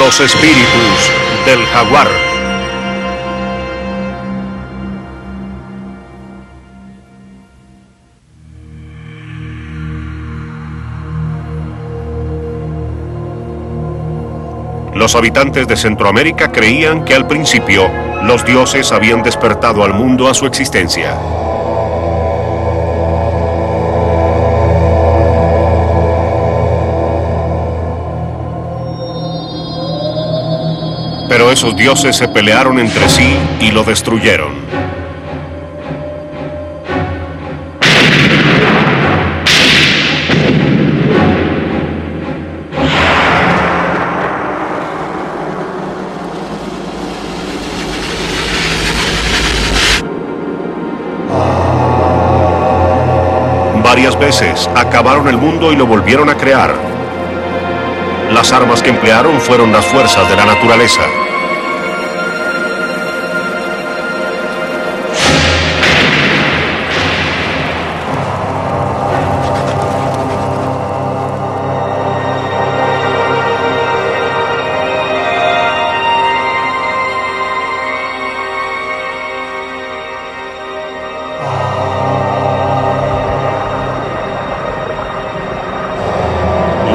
Los espíritus del jaguar. Los habitantes de Centroamérica creían que al principio los dioses habían despertado al mundo a su existencia. Pero esos dioses se pelearon entre sí y lo destruyeron. Varias veces acabaron el mundo y lo volvieron a crear. Las armas que emplearon fueron las fuerzas de la naturaleza.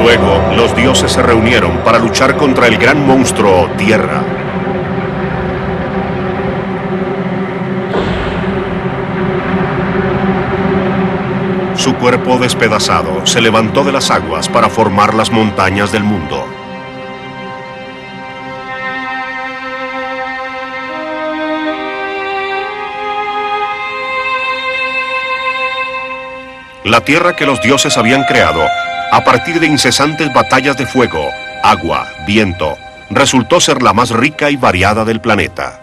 Luego, los dioses se reunieron para luchar contra el gran monstruo Tierra. Su cuerpo despedazado se levantó de las aguas para formar las montañas del mundo. La tierra que los dioses habían creado, a partir de incesantes batallas de fuego, agua, viento, resultó ser la más rica y variada del planeta.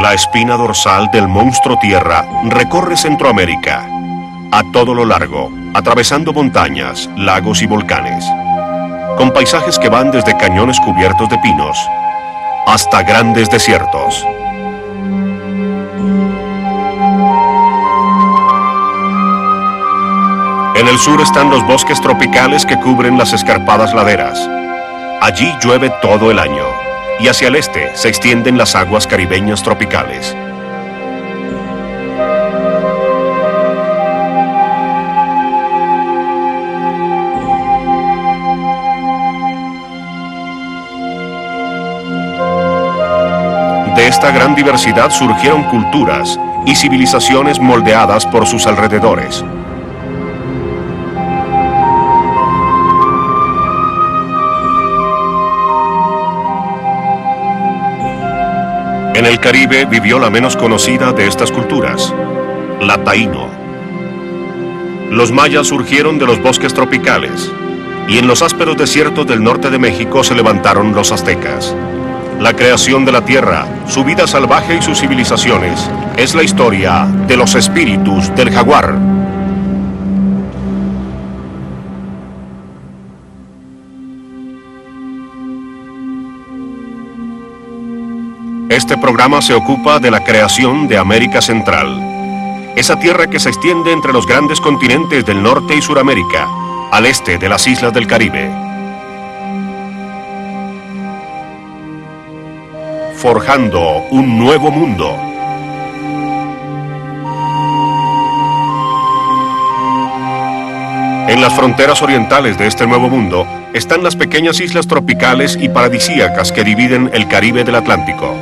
La espina dorsal del monstruo Tierra recorre Centroamérica, a todo lo largo, atravesando montañas, lagos y volcanes, con paisajes que van desde cañones cubiertos de pinos hasta grandes desiertos. En el sur están los bosques tropicales que cubren las escarpadas laderas. Allí llueve todo el año, y hacia el este se extienden las aguas caribeñas tropicales. De esta gran diversidad surgieron culturas y civilizaciones moldeadas por sus alrededores. En el Caribe vivió la menos conocida de estas culturas, la taíno. Los mayas surgieron de los bosques tropicales, y en los ásperos desiertos del norte de México se levantaron los aztecas. La creación de la tierra, su vida salvaje y sus civilizaciones, es la historia de los espíritus del jaguar. Este programa se ocupa de la creación de América Central, esa tierra que se extiende entre los grandes continentes del Norte y Suramérica, al este de las islas del Caribe. Forjando un nuevo mundo. En las fronteras orientales de este nuevo mundo están las pequeñas islas tropicales y paradisíacas que dividen el Caribe del Atlántico.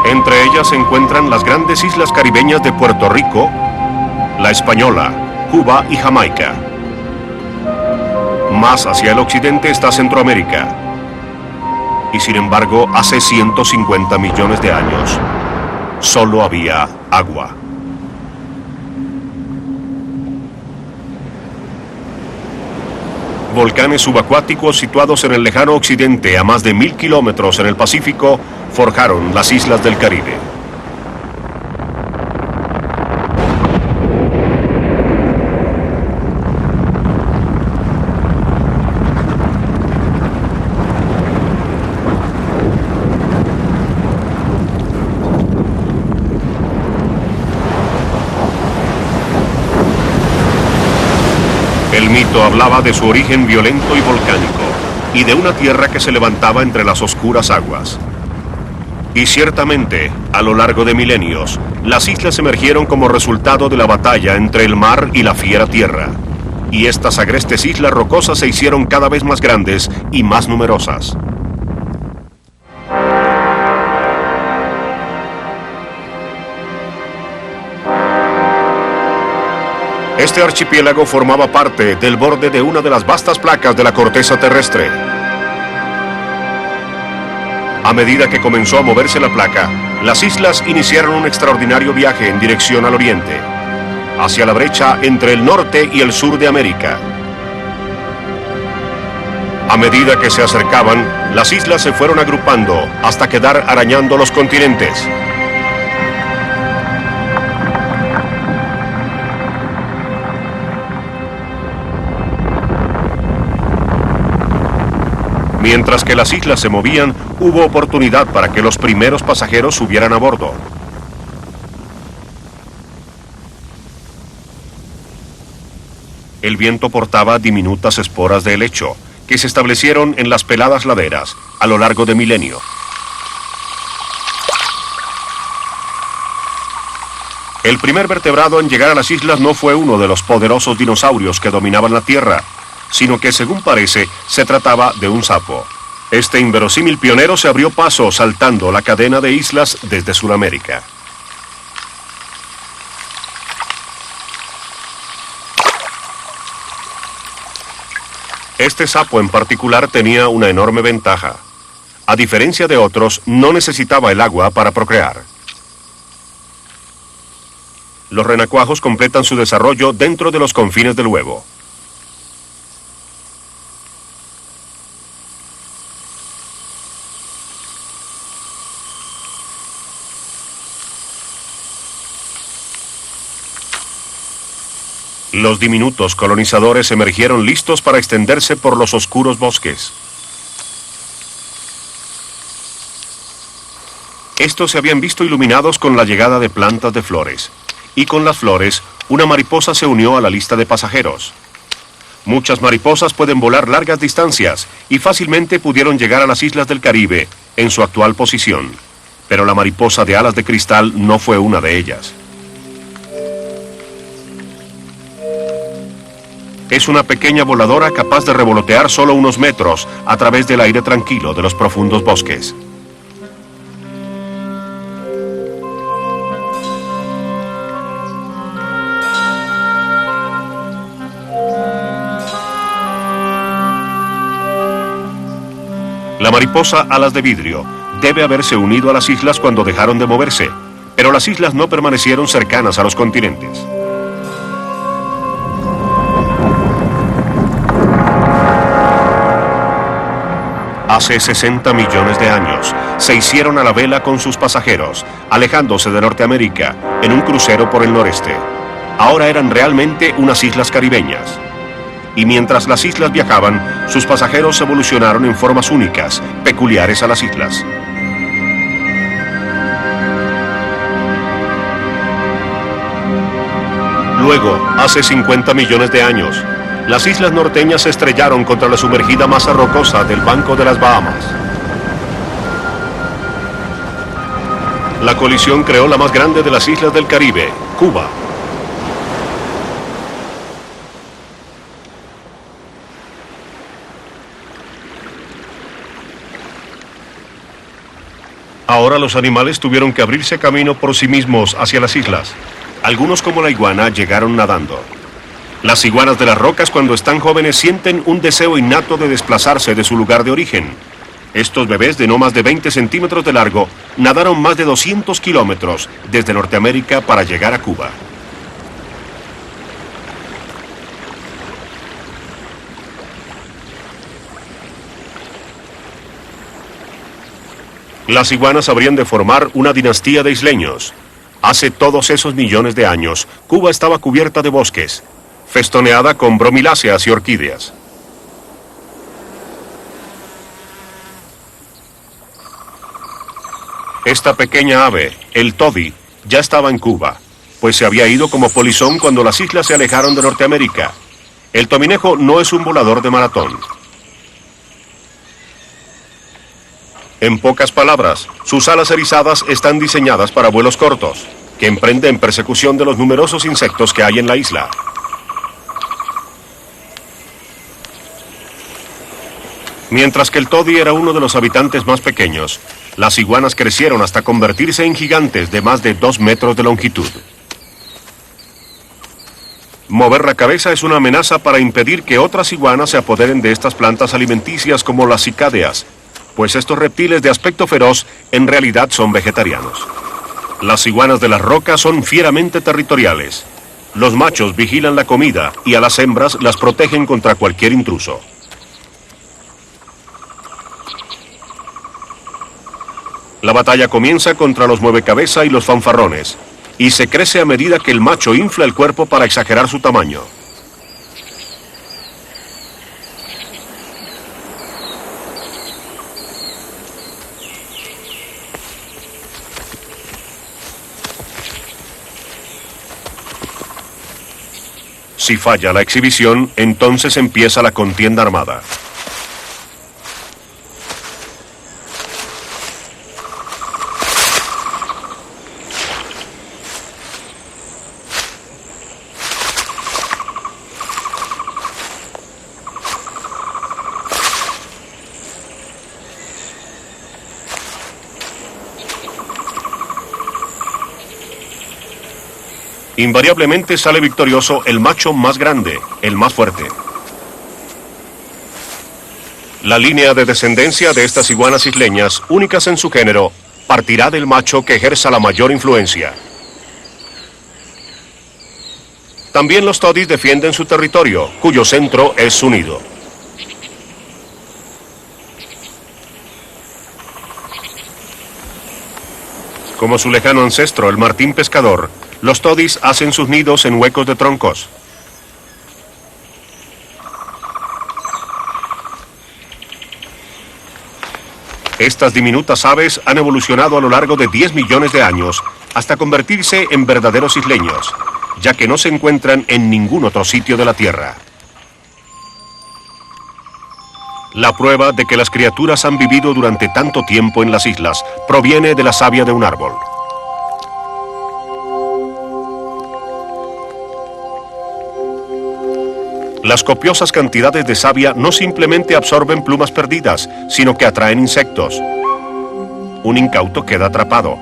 Entre ellas se encuentran las grandes islas caribeñas de Puerto Rico, La Española, Cuba y Jamaica. Más hacia el occidente está Centroamérica. Y sin embargo, hace 150 millones de años, solo había agua. Volcanes subacuáticos situados en el lejano occidente a más de 1000 kilómetros en el Pacífico forjaron las islas del Caribe. El mito hablaba de su origen violento y volcánico, y de una tierra que se levantaba entre las oscuras aguas. Y ciertamente, a lo largo de milenios, las islas emergieron como resultado de la batalla entre el mar y la fiera tierra. Y estas agrestes islas rocosas se hicieron cada vez más grandes y más numerosas. Este archipiélago formaba parte del borde de una de las vastas placas de la corteza terrestre. A medida que comenzó a moverse la placa, las islas iniciaron un extraordinario viaje en dirección al oriente, hacia la brecha entre el norte y el sur de América. A medida que se acercaban, las islas se fueron agrupando hasta quedar arañando los continentes. Mientras que las islas se movían, hubo oportunidad para que los primeros pasajeros subieran a bordo. El viento portaba diminutas esporas de helecho, que se establecieron en las peladas laderas a lo largo de milenios. El primer vertebrado en llegar a las islas no fue uno de los poderosos dinosaurios que dominaban la Tierra, sino que, según parece, se trataba de un sapo. Este inverosímil pionero se abrió paso saltando la cadena de islas desde Sudamérica. Este sapo en particular tenía una enorme ventaja. A diferencia de otros, no necesitaba el agua para procrear. Los renacuajos completan su desarrollo dentro de los confines del huevo. Los diminutos colonizadores emergieron listos para extenderse por los oscuros bosques. Estos se habían visto iluminados con la llegada de plantas de flores, y con las flores, una mariposa se unió a la lista de pasajeros. Muchas mariposas pueden volar largas distancias y fácilmente pudieron llegar a las islas del Caribe en su actual posición, pero la mariposa de alas de cristal no fue una de ellas. Es una pequeña voladora capaz de revolotear solo unos metros a través del aire tranquilo de los profundos bosques. La mariposa alas de vidrio debe haberse unido a las islas cuando dejaron de moverse, pero las islas no permanecieron cercanas a los continentes. Hace 60 millones de años, se hicieron a la vela con sus pasajeros, alejándose de Norteamérica en un crucero por el noreste. Ahora eran realmente unas islas caribeñas. Y mientras las islas viajaban, sus pasajeros evolucionaron en formas únicas, peculiares a las islas. Luego, hace 50 millones de años, las islas norteñas se estrellaron contra la sumergida masa rocosa del Banco de las Bahamas. La colisión creó la más grande de las islas del Caribe, Cuba. Ahora los animales tuvieron que abrirse camino por sí mismos hacia las islas. Algunos, como la iguana, llegaron nadando. Las iguanas de las rocas, cuando están jóvenes, sienten un deseo innato de desplazarse de su lugar de origen. Estos bebés de no más de 20 centímetros de largo nadaron más de 200 kilómetros desde Norteamérica para llegar a Cuba. Las iguanas habrían de formar una dinastía de isleños. Hace todos esos millones de años, Cuba estaba cubierta de bosques, festoneada con bromiláceas y orquídeas. Esta pequeña ave, el todi, ya estaba en Cuba, pues se había ido como polizón cuando las islas se alejaron de Norteamérica. El tominejo no es un volador de maratón. En pocas palabras, sus alas erizadas están diseñadas para vuelos cortos, que emprenden persecución de los numerosos insectos que hay en la isla. Mientras que el todi era uno de los habitantes más pequeños, las iguanas crecieron hasta convertirse en gigantes de más de 2 metros de longitud. Mover la cabeza es una amenaza para impedir que otras iguanas se apoderen de estas plantas alimenticias como las cicádeas, pues estos reptiles de aspecto feroz en realidad son vegetarianos. Las iguanas de las rocas son fieramente territoriales. Los machos vigilan la comida y a las hembras las protegen contra cualquier intruso. La batalla comienza contra los muevecabeza y los fanfarrones, y se crece a medida que el macho infla el cuerpo para exagerar su tamaño. Si falla la exhibición, entonces empieza la contienda armada. Invariablemente sale victorioso el macho más grande, el más fuerte. La línea de descendencia de estas iguanas isleñas, únicas en su género, partirá del macho que ejerza la mayor influencia. También los todis defienden su territorio, cuyo centro es su nido. Como su lejano ancestro, el martín pescador, los todis hacen sus nidos en huecos de troncos. Estas diminutas aves han evolucionado a lo largo de 10 millones de años hasta convertirse en verdaderos isleños, ya que no se encuentran en ningún otro sitio de la Tierra. La prueba de que las criaturas han vivido durante tanto tiempo en las islas proviene de la savia de un árbol. Las copiosas cantidades de savia no simplemente absorben plumas perdidas, sino que atraen insectos. Un incauto queda atrapado.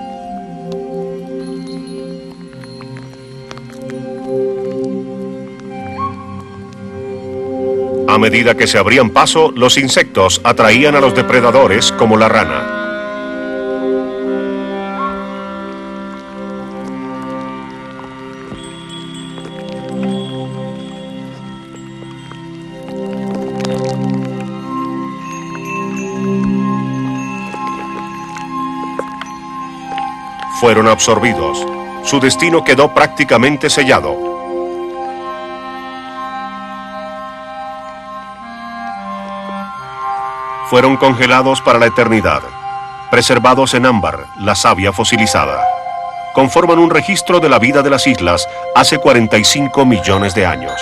A medida que se abrían paso, los insectos atraían a los depredadores como la rana. Fueron absorbidos. Su destino quedó prácticamente sellado. Fueron congelados para la eternidad, preservados en ámbar, la savia fosilizada. Conforman un registro de la vida de las islas hace 45 millones de años.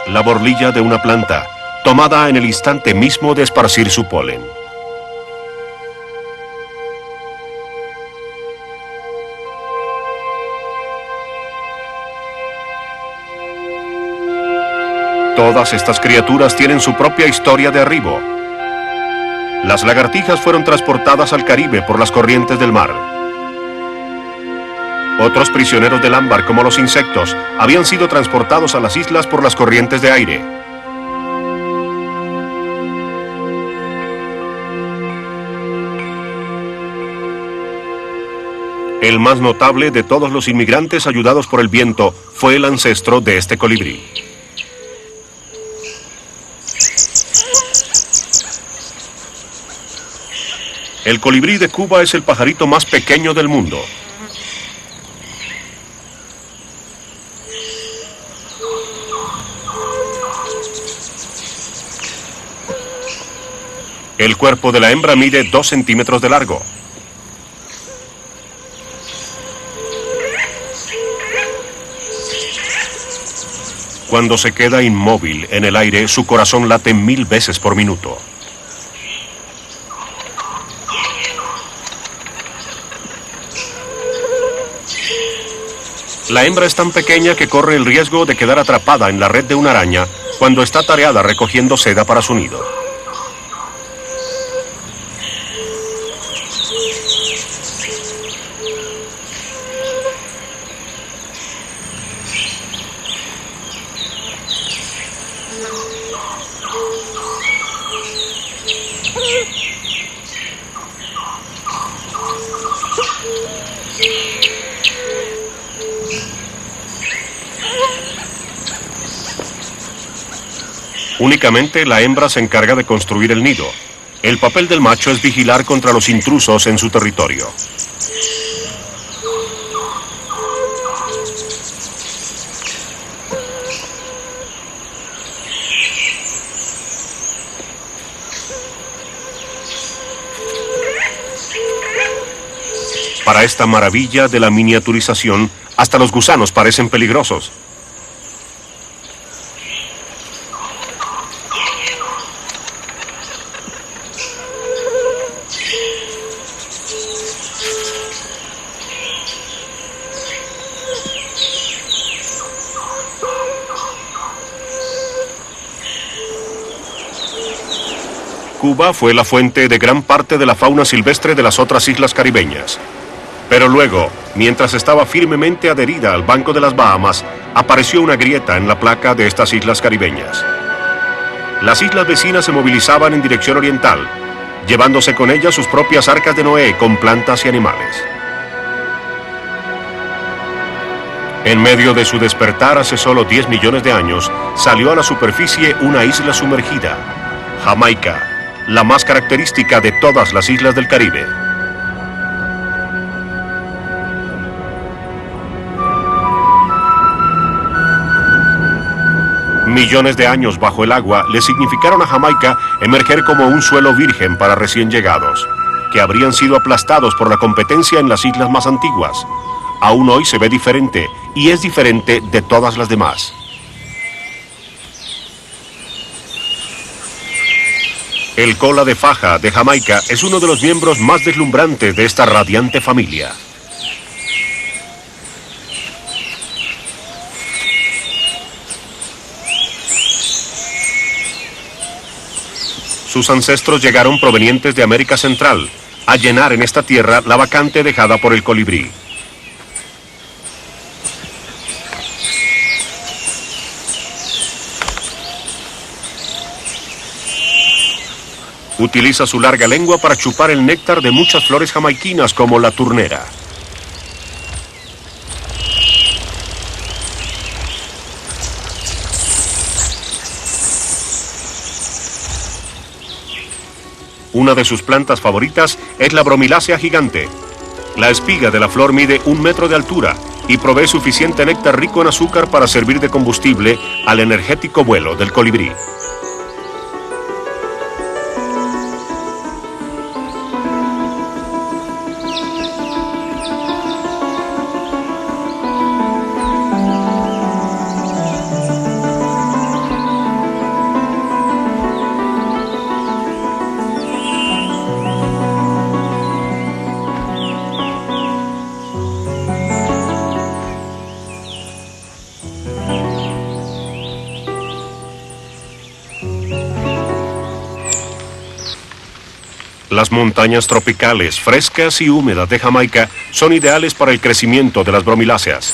La borlilla de una planta, tomada en el instante mismo de esparcir su polen. Todas estas criaturas tienen su propia historia de arribo. Las lagartijas fueron transportadas al Caribe por las corrientes del mar. Otros prisioneros del ámbar, como los insectos, habían sido transportados a las islas por las corrientes de aire. El más notable de todos los inmigrantes ayudados por el viento fue el ancestro de este colibrí. El colibrí de Cuba es el pajarito más pequeño del mundo. El cuerpo de la hembra mide 2 centímetros de largo. Cuando se queda inmóvil en el aire, su corazón late 1000 veces por minuto. La hembra es tan pequeña que corre el riesgo de quedar atrapada en la red de una araña cuando está tareada recogiendo seda para su nido. Únicamente la hembra se encarga de construir el nido. El papel del macho es vigilar contra los intrusos en su territorio. Para esta maravilla de la miniaturización, hasta los gusanos parecen peligrosos. Cuba fue la fuente de gran parte de la fauna silvestre de las otras islas caribeñas. Pero luego, mientras estaba firmemente adherida al Banco de las Bahamas, apareció una grieta en la placa de estas islas caribeñas. Las islas vecinas se movilizaban en dirección oriental, llevándose con ellas sus propias arcas de Noé con plantas y animales. En medio de su despertar hace solo 10 millones de años, salió a la superficie una isla sumergida, Jamaica, la más característica de todas las islas del Caribe. Millones de años bajo el agua le significaron a Jamaica emerger como un suelo virgen para recién llegados, que habrían sido aplastados por la competencia en las islas más antiguas. Aún hoy se ve diferente, y es diferente de todas las demás. El cola de faja de Jamaica es uno de los miembros más deslumbrantes de esta radiante familia. Sus ancestros llegaron provenientes de América Central, a llenar en esta tierra la vacante dejada por el colibrí. Utiliza su larga lengua para chupar el néctar de muchas flores jamaiquinas como la turnera. Una de sus plantas favoritas es la bromilácea gigante. La espiga de la flor mide 1 metro de altura y provee suficiente néctar rico en azúcar para servir de combustible al energético vuelo del colibrí. Las montañas tropicales, frescas y húmedas de Jamaica son ideales para el crecimiento de las bromiláceas.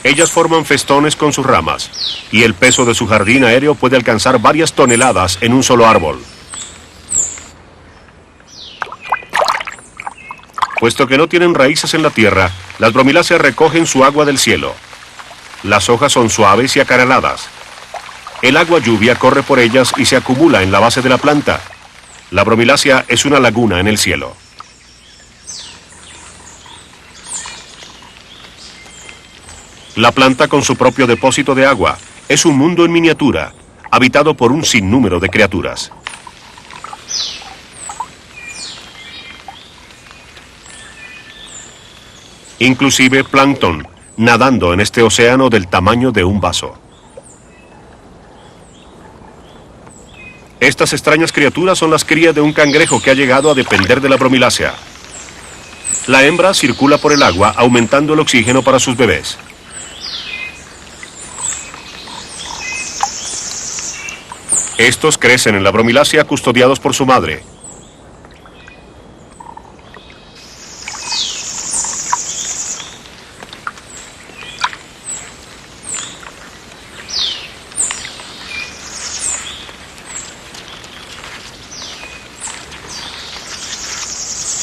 Ellas forman festones con sus ramas, y el peso de su jardín aéreo puede alcanzar varias toneladas en un solo árbol. Puesto que no tienen raíces en la tierra, las bromiláceas recogen su agua del cielo. Las hojas son suaves y acanaladas. El agua lluvia corre por ellas y se acumula en la base de la planta. La bromilácea es una laguna en el cielo. La planta, con su propio depósito de agua, es un mundo en miniatura, habitado por un sinnúmero de criaturas. Inclusive plancton, nadando en este océano del tamaño de un vaso. Estas extrañas criaturas son las crías de un cangrejo que ha llegado a depender de la bromilácea. La hembra circula por el agua aumentando el oxígeno para sus bebés. Estos crecen en la bromilácea custodiados por su madre.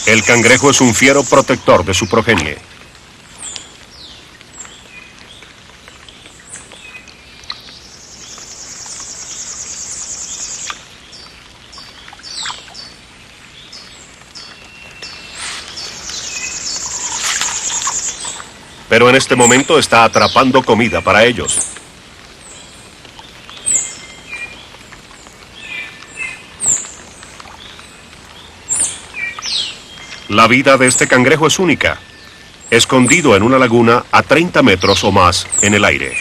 El cangrejo es un fiero protector de su progenie. Pero en este momento está atrapando comida para ellos. La vida de este cangrejo es única, escondido en una laguna a 30 metros o más en el aire.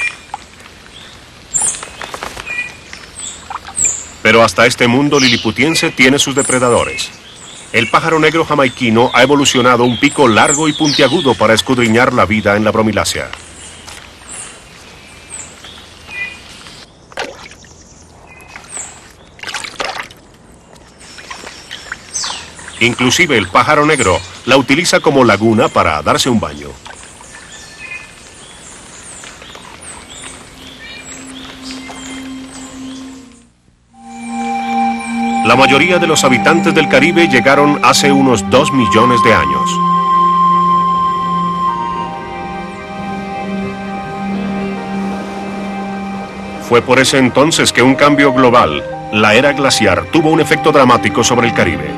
Pero hasta este mundo liliputiense tiene sus depredadores. El pájaro negro jamaiquino ha evolucionado un pico largo y puntiagudo para escudriñar la vida en la bromilácea. Inclusive el pájaro negro la utiliza como laguna para darse un baño. La mayoría de los habitantes del Caribe llegaron hace unos 2 millones de años. Fue por ese entonces que un cambio global, la era glaciar, tuvo un efecto dramático sobre el Caribe.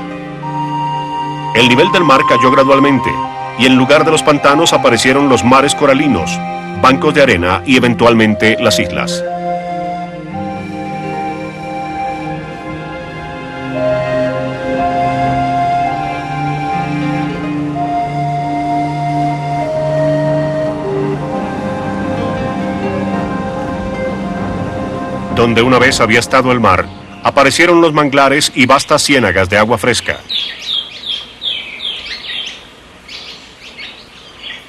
El nivel del mar cayó gradualmente y en lugar de los pantanos aparecieron los mares coralinos, bancos de arena y eventualmente las islas. Donde una vez había estado el mar, aparecieron los manglares y vastas ciénagas de agua fresca.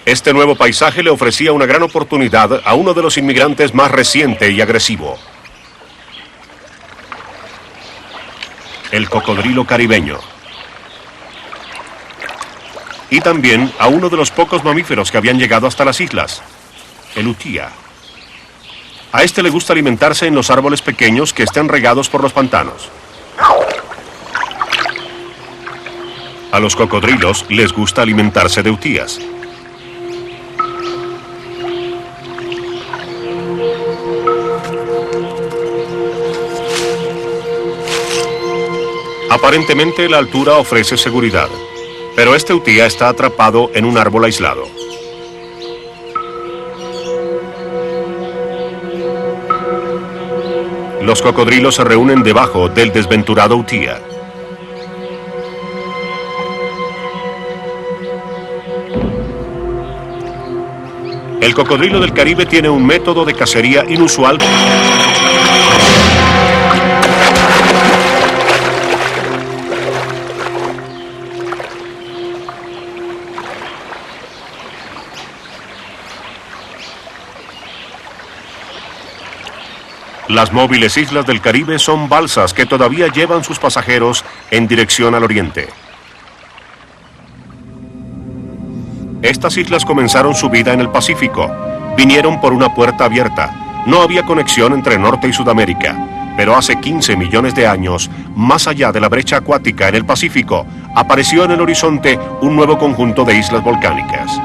Este nuevo paisaje le ofrecía una gran oportunidad a uno de los inmigrantes más reciente y agresivo: el cocodrilo caribeño. Y también a uno de los pocos mamíferos que habían llegado hasta las islas, el utía. A este le gusta alimentarse en los árboles pequeños que estén regados por los pantanos. A los cocodrilos les gusta alimentarse de utías. Aparentemente la altura ofrece seguridad, pero este utía está atrapado en un árbol aislado. Los cocodrilos se reúnen debajo del desventurado utía. El cocodrilo del Caribe tiene un método de cacería inusual. Las móviles islas del Caribe son balsas que todavía llevan sus pasajeros en dirección al oriente. Estas islas comenzaron su vida en el Pacífico. Vinieron por una puerta abierta. No había conexión entre Norte y Sudamérica. Pero hace 15 millones de años, más allá de la brecha acuática en el Pacífico, apareció en el horizonte un nuevo conjunto de islas volcánicas.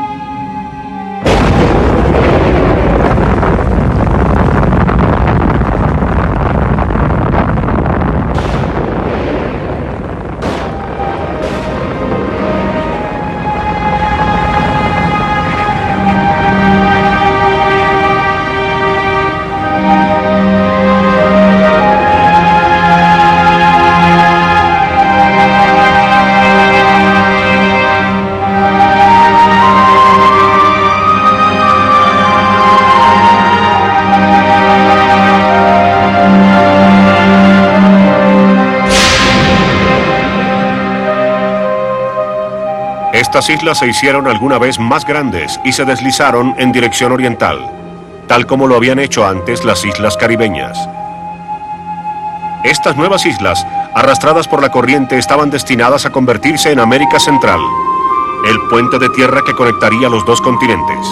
Estas islas se hicieron alguna vez más grandes y se deslizaron en dirección oriental, tal como lo habían hecho antes las islas caribeñas. Estas nuevas islas, arrastradas por la corriente, estaban destinadas a convertirse en América Central, el puente de tierra que conectaría los dos continentes.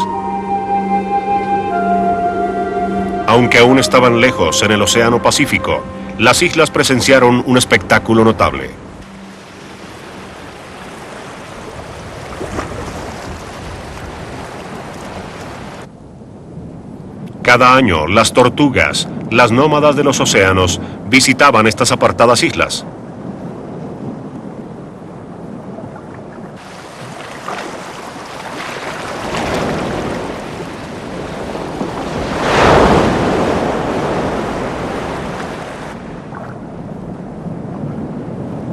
Aunque aún estaban lejos en el Océano Pacífico, las islas presenciaron un espectáculo notable. Cada año, las tortugas, las nómadas de los océanos, visitaban estas apartadas islas.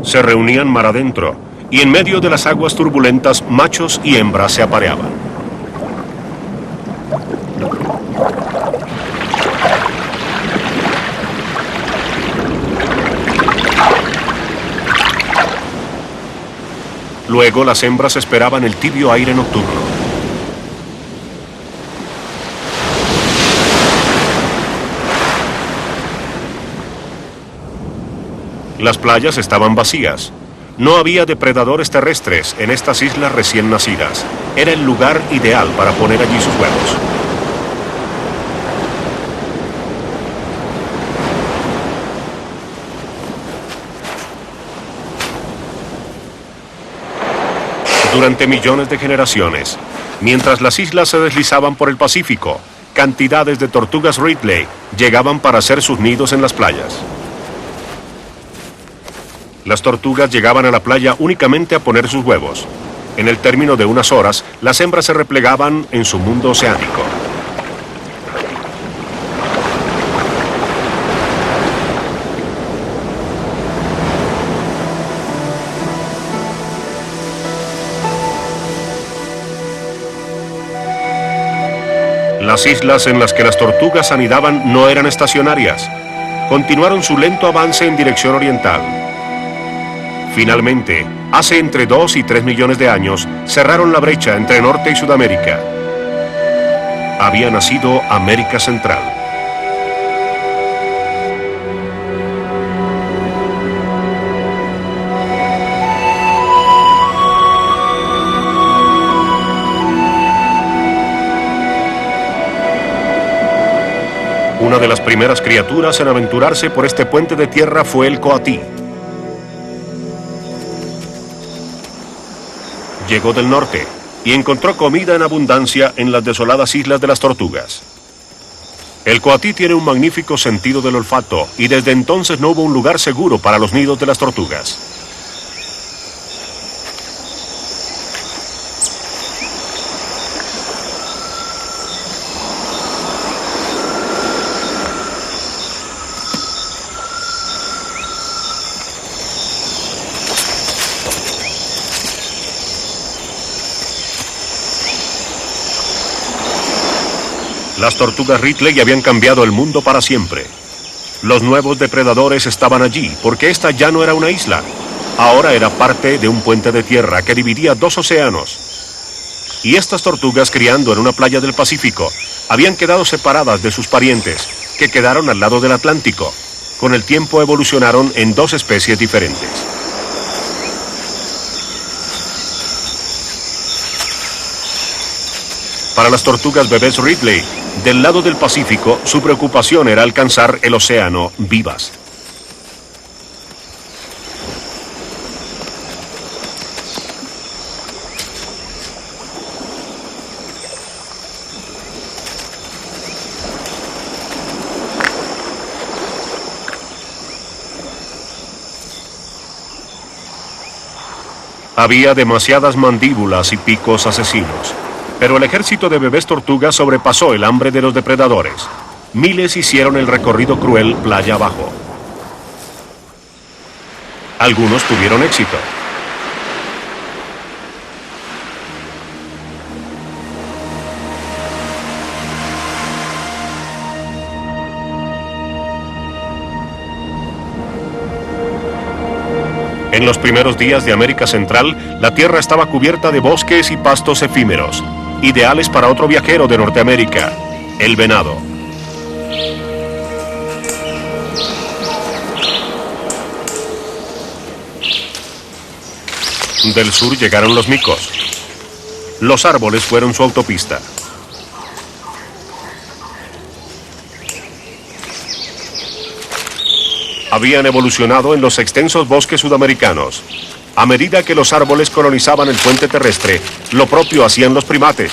Se reunían mar adentro, y en medio de las aguas turbulentas, machos y hembras se apareaban. Luego las hembras esperaban el tibio aire nocturno. Las playas estaban vacías. No había depredadores terrestres en estas islas recién nacidas. Era el lugar ideal para poner allí sus huevos. Durante millones de generaciones, mientras las islas se deslizaban por el Pacífico, cantidades de tortugas Ridley llegaban para hacer sus nidos en las playas. Las tortugas llegaban a la playa únicamente a poner sus huevos. En el término de unas horas, las hembras se replegaban en su mundo oceánico. Las islas en las que las tortugas anidaban no eran estacionarias. Continuaron su lento avance en dirección oriental. Finalmente, hace entre 2 y 3 millones de años, cerraron la brecha entre Norte y Sudamérica. Había nacido América Central. Una de las primeras criaturas en aventurarse por este puente de tierra fue el coatí. Llegó del norte y encontró comida en abundancia en las desoladas islas de las tortugas. El coatí tiene un magnífico sentido del olfato y desde entonces no hubo un lugar seguro para los nidos de las tortugas. Las tortugas Ridley habían cambiado el mundo para siempre. Los nuevos depredadores estaban allí, porque esta ya no era una isla. Ahora era parte de un puente de tierra que dividía dos océanos. Y estas tortugas, criando en una playa del Pacífico, habían quedado separadas de sus parientes, que quedaron al lado del Atlántico. Con el tiempo evolucionaron en dos especies diferentes. Para las tortugas bebés Ridley, del lado del Pacífico, su preocupación era alcanzar el océano vivas. Había demasiadas mandíbulas y picos asesinos. Pero el ejército de bebés tortugas sobrepasó el hambre de los depredadores. Miles hicieron el recorrido cruel playa abajo. Algunos tuvieron éxito. En los primeros días de América Central, la tierra estaba cubierta de bosques y pastos efímeros, ideales para otro viajero de Norteamérica, el venado. Del sur llegaron los micos. Los árboles fueron su autopista. Habían evolucionado en los extensos bosques sudamericanos. A medida que los árboles colonizaban el puente terrestre, lo propio hacían los primates.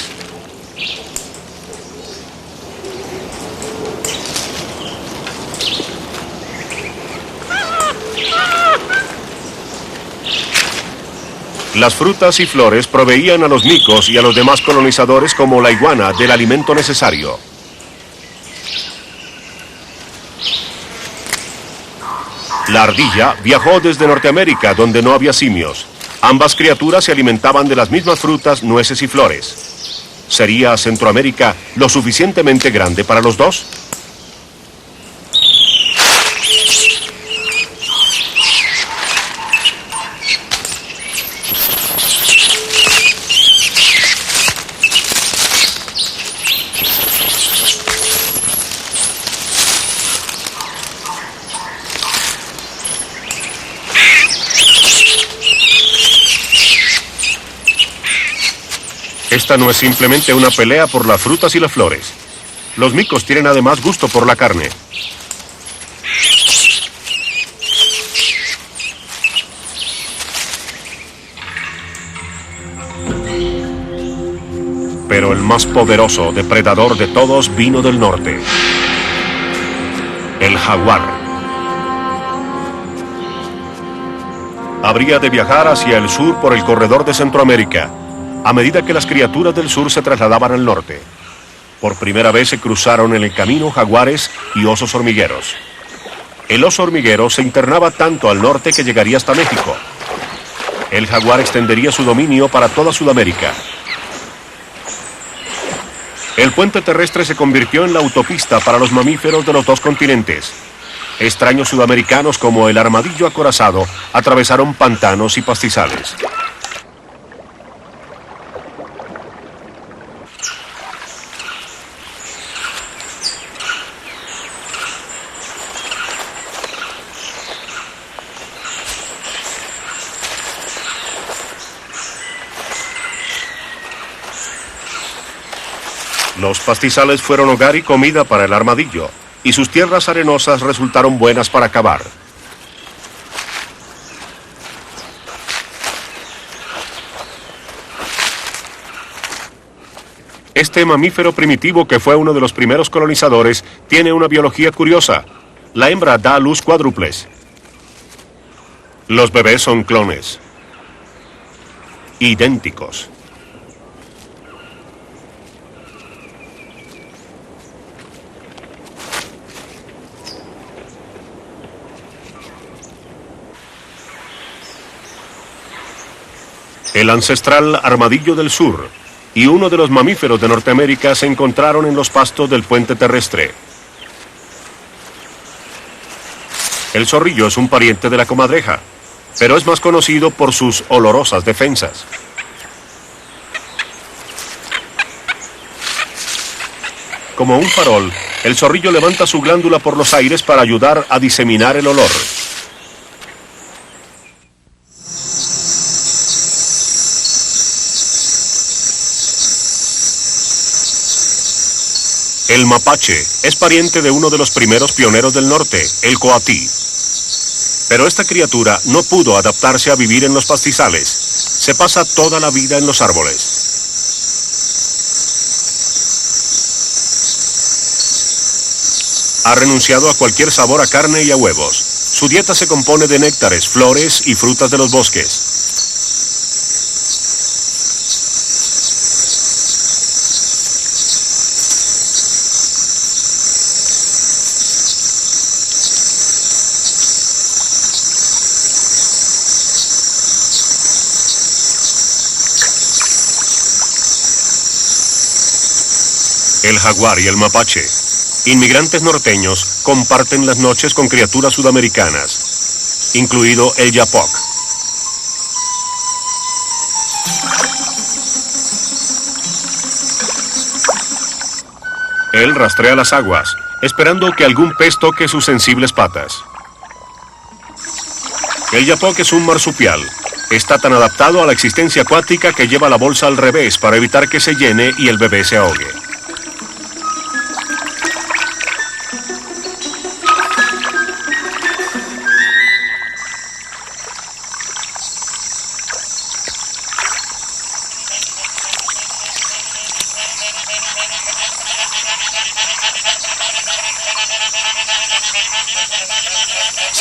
Las frutas y flores proveían a los micos y a los demás colonizadores como la iguana del alimento necesario. La ardilla viajó desde Norteamérica, donde no había simios. Ambas criaturas se alimentaban de las mismas frutas, nueces y flores. ¿Sería Centroamérica lo suficientemente grande para los dos? Esta no es simplemente una pelea por las frutas y las flores. Los micos tienen además gusto por la carne. Pero el más poderoso depredador de todos vino del norte. El jaguar. Habría de viajar hacia el sur por el corredor de Centroamérica, a medida que las criaturas del sur se trasladaban al norte. Por primera vez se cruzaron en el camino jaguares y osos hormigueros. El oso hormiguero se internaba tanto al norte que llegaría hasta México. El jaguar extendería su dominio para toda Sudamérica. El puente terrestre se convirtió en la autopista para los mamíferos de los dos continentes. Extraños sudamericanos como el armadillo acorazado atravesaron pantanos y pastizales. Los pastizales fueron hogar y comida para el armadillo, y sus tierras arenosas resultaron buenas para cavar. Este mamífero primitivo, que fue uno de los primeros colonizadores, tiene una biología curiosa. La hembra da a luz cuádruples. Los bebés son clones. Idénticos. El ancestral armadillo del sur y uno de los mamíferos de Norteamérica se encontraron en los pastos del puente terrestre. El zorrillo es un pariente de la comadreja, pero es más conocido por sus olorosas defensas. Como un farol, el zorrillo levanta su glándula por los aires para ayudar a diseminar el olor. El mapache es pariente de uno de los primeros pioneros del norte, el coatí. Pero esta criatura no pudo adaptarse a vivir en los pastizales. Se pasa toda la vida en los árboles. Ha renunciado a cualquier sabor a carne y a huevos. Su dieta se compone de néctares, flores y frutas de los bosques. El jaguar y el mapache, inmigrantes norteños, comparten las noches con criaturas sudamericanas, incluido el yapoc, Él rastrea las aguas, esperando que algún pez toque sus sensibles patas. El yapoc es un marsupial. Está tan adaptado a la existencia acuática que lleva la bolsa al revés para evitar que se llene y el bebé se ahogue.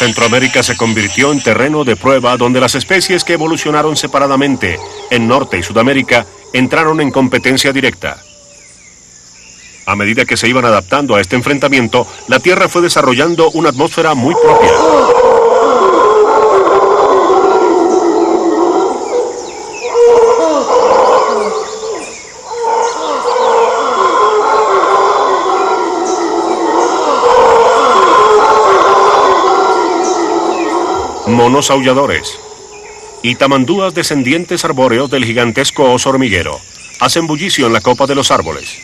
Centroamérica se convirtió en terreno de prueba donde las especies que evolucionaron separadamente en Norte y Sudamérica entraron en competencia directa. A medida que se iban adaptando a este enfrentamiento, la Tierra fue desarrollando una atmósfera muy propia. Monos aulladores y tamandúas descendientes arbóreos del gigantesco oso hormiguero hacen bullicio en la copa de los árboles.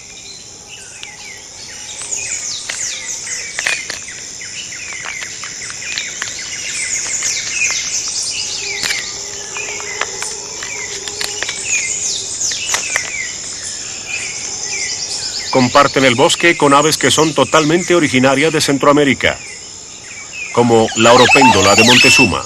Comparten el bosque con aves que son totalmente originarias de Centroamérica, como la oropéndola de Montezuma.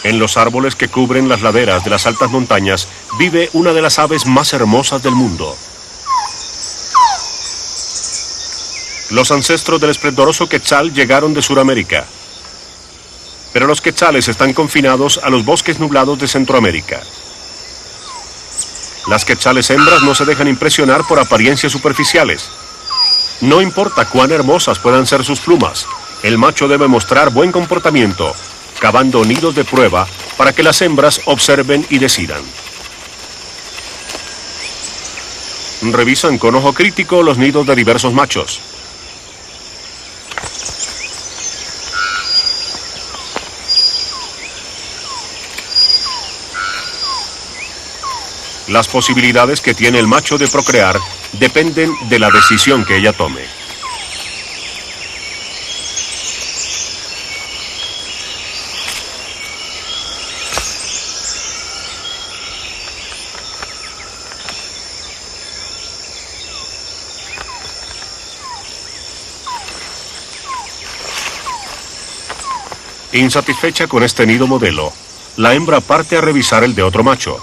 En los árboles que cubren las laderas de las altas montañas vive una de las aves más hermosas del mundo. Los ancestros del esplendoroso quetzal llegaron de Sudamérica, pero los quetzales están confinados a los bosques nublados de Centroamérica. Las quetzales hembras no se dejan impresionar por apariencias superficiales. No importa cuán hermosas puedan ser sus plumas, el macho debe mostrar buen comportamiento, cavando nidos de prueba para que las hembras observen y decidan. Revisan con ojo crítico los nidos de diversos machos. Las posibilidades que tiene el macho de procrear dependen de la decisión que ella tome. Insatisfecha con este nido modelo, la hembra parte a revisar el de otro macho.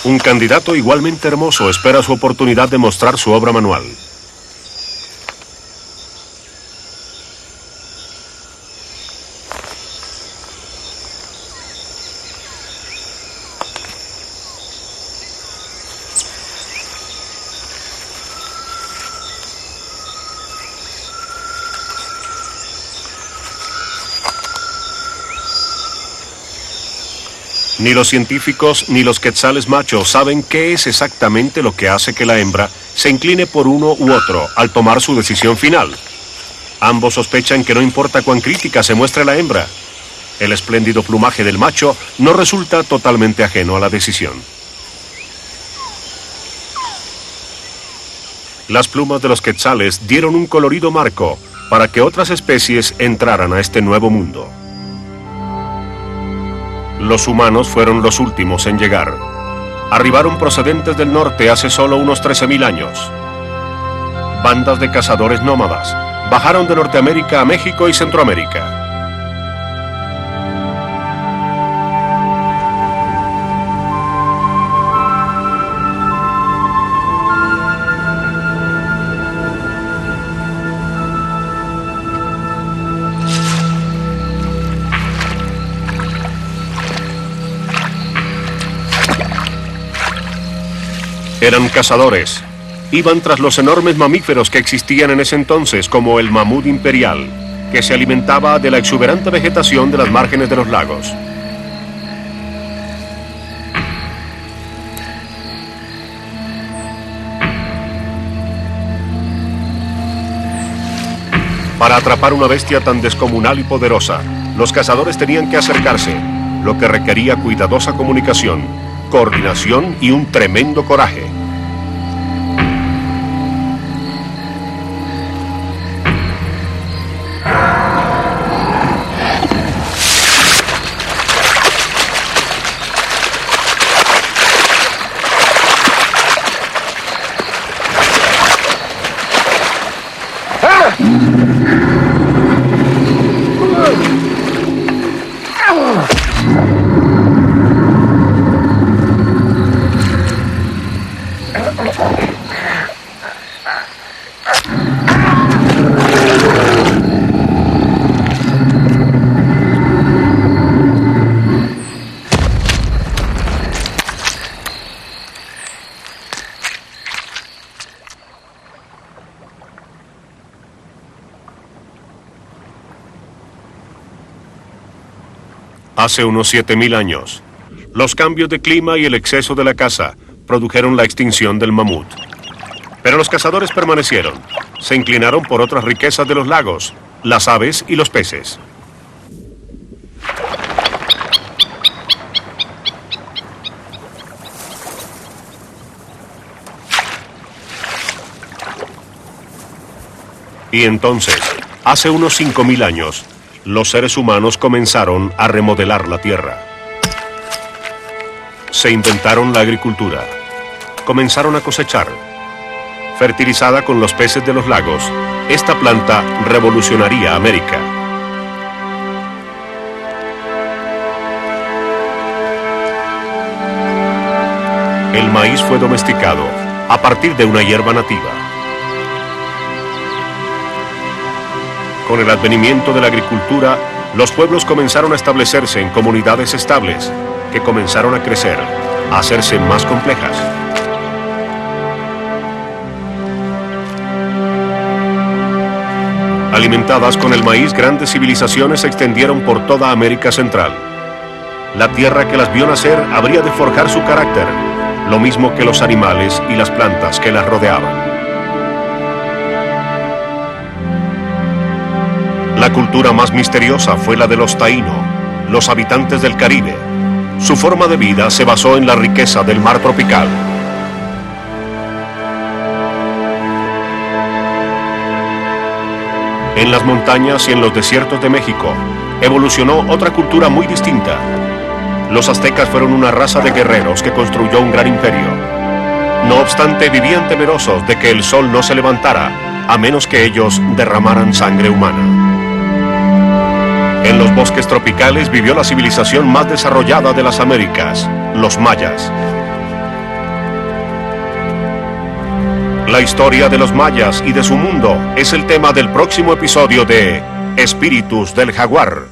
Un candidato igualmente hermoso espera su oportunidad de mostrar su obra manual. Ni los científicos ni los quetzales machos saben qué es exactamente lo que hace que la hembra se incline por uno u otro al tomar su decisión final. Ambos sospechan que no importa cuán crítica se muestre la hembra, el espléndido plumaje del macho no resulta totalmente ajeno a la decisión. Las plumas de los quetzales dieron un colorido marco para que otras especies entraran a este nuevo mundo. Los humanos fueron los últimos en llegar. Arribaron procedentes del norte hace solo unos 13.000 años. Bandas de cazadores nómadas bajaron de Norteamérica a México y Centroamérica. Eran cazadores, iban tras los enormes mamíferos que existían en ese entonces, como el mamut imperial, que se alimentaba de la exuberante vegetación de las márgenes de los lagos. Para atrapar una bestia tan descomunal y poderosa, los cazadores tenían que acercarse, lo que requería cuidadosa comunicación, coordinación y un tremendo coraje. Hace unos 7000 años, los cambios de clima y el exceso de la caza produjeron la extinción del mamut. Pero los cazadores permanecieron, se inclinaron por otras riquezas de los lagos, las aves y los peces. Y entonces, hace unos 5000 años, los seres humanos comenzaron a remodelar la tierra. Se inventaron la agricultura. Comenzaron a cosechar. Fertilizada con los peces de los lagos, esta planta revolucionaría América. El maíz fue domesticado a partir de una hierba nativa. Con el advenimiento de la agricultura, los pueblos comenzaron a establecerse en comunidades estables, que comenzaron a crecer, a hacerse más complejas. Alimentadas con el maíz, grandes civilizaciones se extendieron por toda América Central. La tierra que las vio nacer habría de forjar su carácter, lo mismo que los animales y las plantas que las rodeaban. La cultura más misteriosa fue la de los taíno, los habitantes del Caribe. Su forma de vida se basó en la riqueza del mar tropical. En las montañas y en los desiertos de México, evolucionó otra cultura muy distinta. Los aztecas fueron una raza de guerreros que construyó un gran imperio. No obstante, vivían temerosos de que el sol no se levantara, a menos que ellos derramaran sangre humana. En los bosques tropicales vivió la civilización más desarrollada de las Américas, los mayas. La historia de los mayas y de su mundo es el tema del próximo episodio de Espíritus del Jaguar.